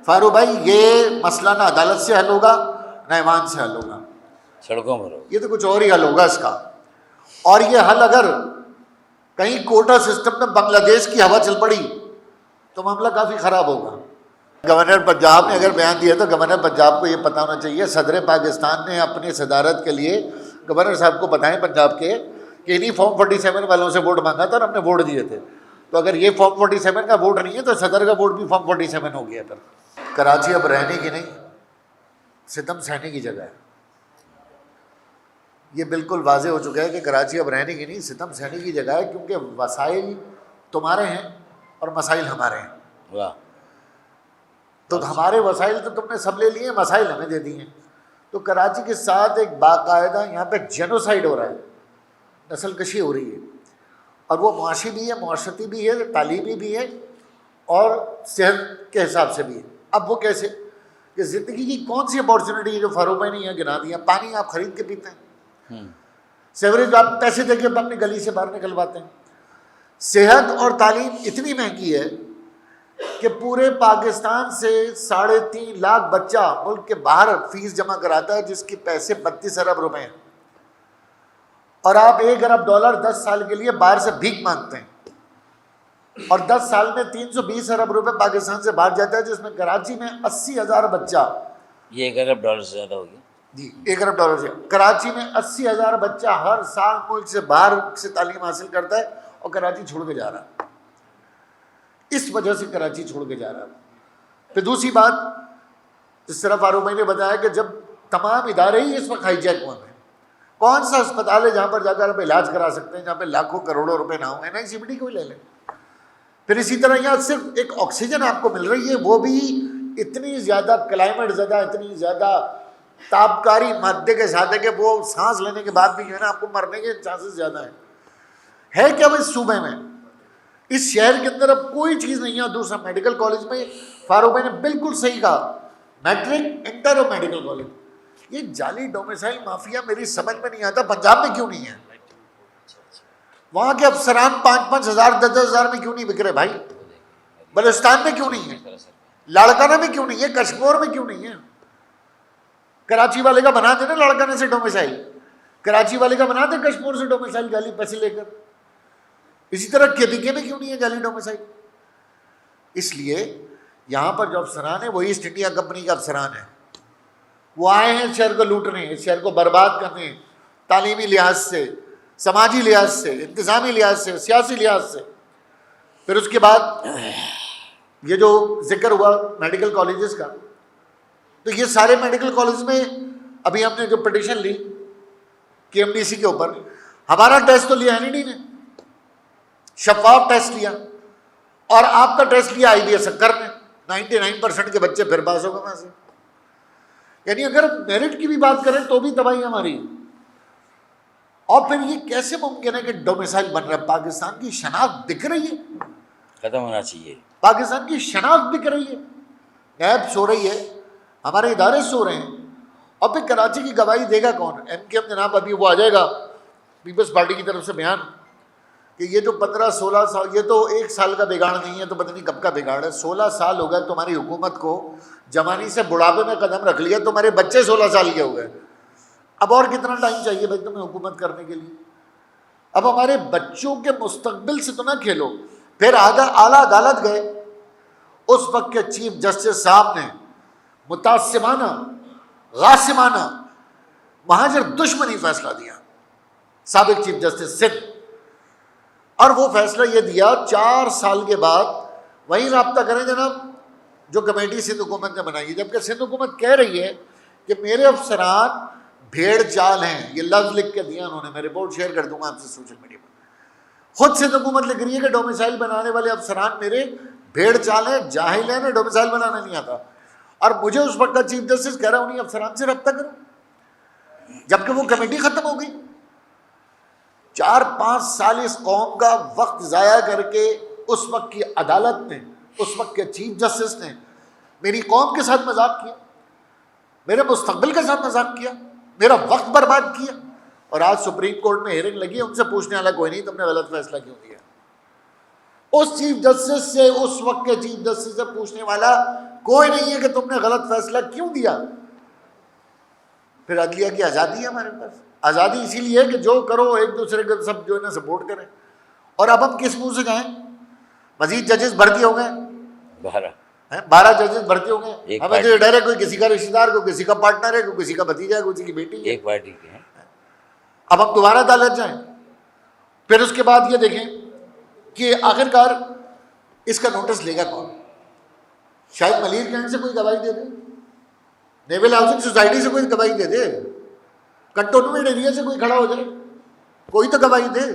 فاروق بھائی یہ مسئلہ نہ عدالت سے حل ہوگا نہ ایمان سے حل ہوگا، سڑکوں پر ہو. یہ تو کچھ اور ہی حل ہوگا اس کا. اور یہ حل اگر کہیں کوٹا سسٹم میں بنگلہ دیش کی ہوا چل پڑی تو معاملہ کافی خراب ہوگا. گورنر پنجاب نے اگر بیان دیا تو گورنر پنجاب کو یہ پتہ ہونا چاہیے، صدر پاکستان نے اپنی صدارت کے لیے گورنر صاحب کو بتائیں پنجاب کے کہ انہیں فارم 47 والوں سے ووٹ مانگا تھا اور ہم نے ووٹ دیے تھے. تو اگر یہ فارم 47 کا ووٹ نہیں ہے تو صدر کا ووٹ بھی فارم 47 ہو گیا. پھر کراچی اب رہنے کی نہیں، ستم سہنے کی جگہ ہے. یہ بالکل واضح ہو چکا ہے کہ کراچی اب رہنے کی نہیں، ستم سہنے کی جگہ ہے، کیونکہ وسائل تمہارے ہیں اور مسائل ہمارے ہیں. واہ. تو ہمارے وسائل تو تم نے سب لے لیے، مسائل ہمیں دے دیے. تو کراچی کے ساتھ ایک باقاعدہ یہاں پہ جینوسائڈ ہو رہا ہے، نسل کشی ہو رہی ہے، اور وہ معاشی بھی ہے، معاشرتی بھی ہے، تعلیمی بھی ہے، اور صحت کے حساب سے بھی ہے. اب وہ کیسے کہ زندگی کی کون سی اپارچونیٹی ہے جو فاروق بھائی نے یہاں گنا دیا؟ پانی آپ خرید کے پیتے ہیں، سیوریج آپ پیسے دے کے اپنی گلی سے باہر نکلواتے ہیں. صحت اور تعلیم اتنی مہنگی ہے کہ پورے پاکستان سے 3.5 لاکھ بچہ ملک کے باہر فیس جمع کراتا ہے، جس کے پیسے 32 ارب روپے ہیں، اور آپ $1 ارب 10 سال کے لیے باہر سے بھیک مانگتے ہیں. اور 10 سال میں 320 ارب روپے پاکستان سے باہر جاتا ہے، جس میں کراچی میں 80,000 بچہ، یہ $1 ارب سے زیادہ ہو گیا. جی $1 ارب سے کراچی میں 80,000 بچہ ہر سال ملک سے باہر سے تعلیم حاصل کرتا ہے، اور کراچی چھوڑ کے جا رہا ہے. اس وجہ سے کراچی چھوڑ کے جا رہا ہے. پھر دوسری بات، جس طرح فاروق بھائی نے بتایا کہ جب تمام ادارے ہی اس وقت ہائی جیک ہوئے ہیں، کون سا اسپتال ہے جہاں پر جا کر آپ علاج کرا سکتے ہیں، جہاں پہ لاکھوں کروڑوں روپے نہ ہوں؟ NICPD کو ہی لے لیں. پھر اسی طرح یہاں صرف ایک آکسیجن آپ کو مل رہی ہے، وہ بھی اتنی زیادہ کلائمیٹ زدہ، اتنی زیادہ تابکاری مادے کے ساتھ ہے کہ وہ سانس لینے کے بعد بھی جو ہے نا آپ کو مرنے کے چانسز زیادہ ہیں. ہے کیا وہ اس صوبے میں، اس شہر کے اندر اب کوئی چیز نہیں ہے. دوسرا میڈیکل کالج میں فاروق بھائی نے بالکل صحیح کہا، میٹرک انٹر اور میڈیکل کالج. یہ جعلی ڈومیسائل مافیا میری سمجھ میں نہیں آتا پنجاب میں کیوں نہیں ہے. وہاں کے افسران 5-5 ہزار 10-10 ہزار میں کیوں نہیں بک رہے بھائی؟ بلوچستان میں کیوں نہیں ہے؟ لاڑکانہ میں کیوں نہیں ہے؟ کشمور میں کیوں نہیں ہے؟ کراچی والے کا بنا دے نا لاڑکانہ سے ڈومیسائل، کراچی والے کا بنا دے کشمور سے ڈومیسائل جعلی پیسے لے کر. اسی طرح KPK میں کیوں نہیں ہے جعلی ڈومیسائل؟ اس لیے یہاں پر جو افسران ہیں وہ ایسٹ انڈیا کمپنی کے افسران ہیں. وہ آئے ہیں شہر کو لوٹنے، اس شہر کو برباد کرنے، تعلیمی لحاظ سے، سماجی لحاظ سے، انتظامی لحاظ سے، سیاسی لحاظ سے. پھر اس کے بعد یہ جو ذکر ہوا میڈیکل کالجز کا، تو یہ سارے میڈیکل کالج میں ابھی ہم نے جو پٹیشن لی KMDC کے اوپر، ہمارا ٹیسٹ تو لیا NED نے، شفاف ٹیسٹ لیا، اور آپ کا ٹیسٹ لیا IBS سکر نے. 99% کے بچے پھر پاس ہو گئے وہاں سے. یعنی اگر میرٹ کی بھی بات کریں تو بھی تباہی ہماری. اور پھر یہ کیسے ممکن ہے کہ ڈومیسائل بن رہا ہے؟ پاکستان کی شناخت بک رہی ہے، ختم ہونا چاہیے. پاکستان کی شناخت بک رہی ہے، نیب سو رہی ہے، ہمارے ادارے سو رہے ہیں. اور پھر کراچی کی گواہی دے گا کون؟ MKM جناب. ابھی وہ آ جائے گا پیپلز پارٹی کی طرف سے بیان کہ یہ جو 15-16 سال، یہ تو 1 سال کا بگاڑ نہیں ہے، تو پتہ نہیں کب کا بگاڑ ہے. 16 سال ہو گئے تمہاری حکومت کو، جوانی سے بڑھاپے میں قدم رکھ لیا، تمہارے بچے 16 سال کے ہو گئے. اب اور کتنا ٹائم چاہیے بھائی تمہیں حکومت کرنے کے لیے؟ اب ہمارے بچوں کے مستقبل سے تو نہ کھیلو. پھر اعلیٰ عدالت گئے، اس وقت کے چیف جسٹس صاحب نے متعصبانہ، غاصبانہ، مہاجر دشمنی فیصلہ دیا، سابق چیف جسٹس سندھ. اور وہ فیصلہ یہ دیا 4 سال کے بعد وہی رابطہ کریں جناب جو کمیٹی سندھ حکومت نے بنائی ہے. جبکہ سندھ حکومت کہہ رہی ہے کہ میرے افسران بھیڑ چال ہیں. یہ لفظ لکھ کے دیا انہوں نے، میں رپورٹ شیئر کر دوں گا آپ سے سوشل میڈیا پر. خود سندھ حکومت لکھ رہی ہے کہ ڈومیسائل بنانے والے افسران میرے بھیڑ چال ہیں، جاہل ہیں، انہیں ڈومیسائل بنانا نہیں آتا. اور مجھے اس وقت کا چیف جسٹس کہہ رہا انہیں افسران سے رابطہ کرو، جبکہ وہ کمیٹی ختم ہو گئی. 4-5 سال اس قوم کا وقت ضائع کر کے اس وقت کی عدالت نے، اس وقت کے چیف جسٹس نے میری قوم کے ساتھ مذاق کیا، میرے مستقبل کے ساتھ مذاق کیا، میرا وقت برباد کیا. اور آج سپریم کورٹ میں ہیئرنگ لگی ہے، ان سے پوچھنے والا کوئی نہیں تم نے غلط فیصلہ کیوں دیا. اس چیف جسٹس سے، اس وقت کے چیف جسٹس سے پوچھنے والا کوئی نہیں ہے کہ تم نے غلط فیصلہ کیوں دیا. پھر عدلیہ کی آزادی ہے ہمارے پاس. آزادی اسی لیے کہ جو کرو ایک دوسرے کو سب جو ہے نا سپورٹ کریں. اور اب ہم کس منہ سے کہیں؟ مزید ججز بھرتی ہو گئے 12 ججز بھرتی ہو گئے. ہمیں تو یہ ڈر ہے کوئی کسی کا رشتے دار، کوئی کسی کا پارٹنر ہے، کوئی کسی کا بھتیجا ہے، کوئی کسی کی بیٹی ہے. ایک پارٹی کے ہیں. اب ہم دوبارہ عدالت جائیں. پھر اس کے بعد یہ دیکھیں کہ آخرکار اس کا نوٹس لے گا کون؟ شاید ملیر کینٹ سے کوئی گواہی دے دے، نیول ہاؤسنگ سوسائٹی سے کوئی گواہی دے دے، کنٹونمنٹ ایریا سے کوئی کھڑا ہو جائے، کوئی تو گواہی دے.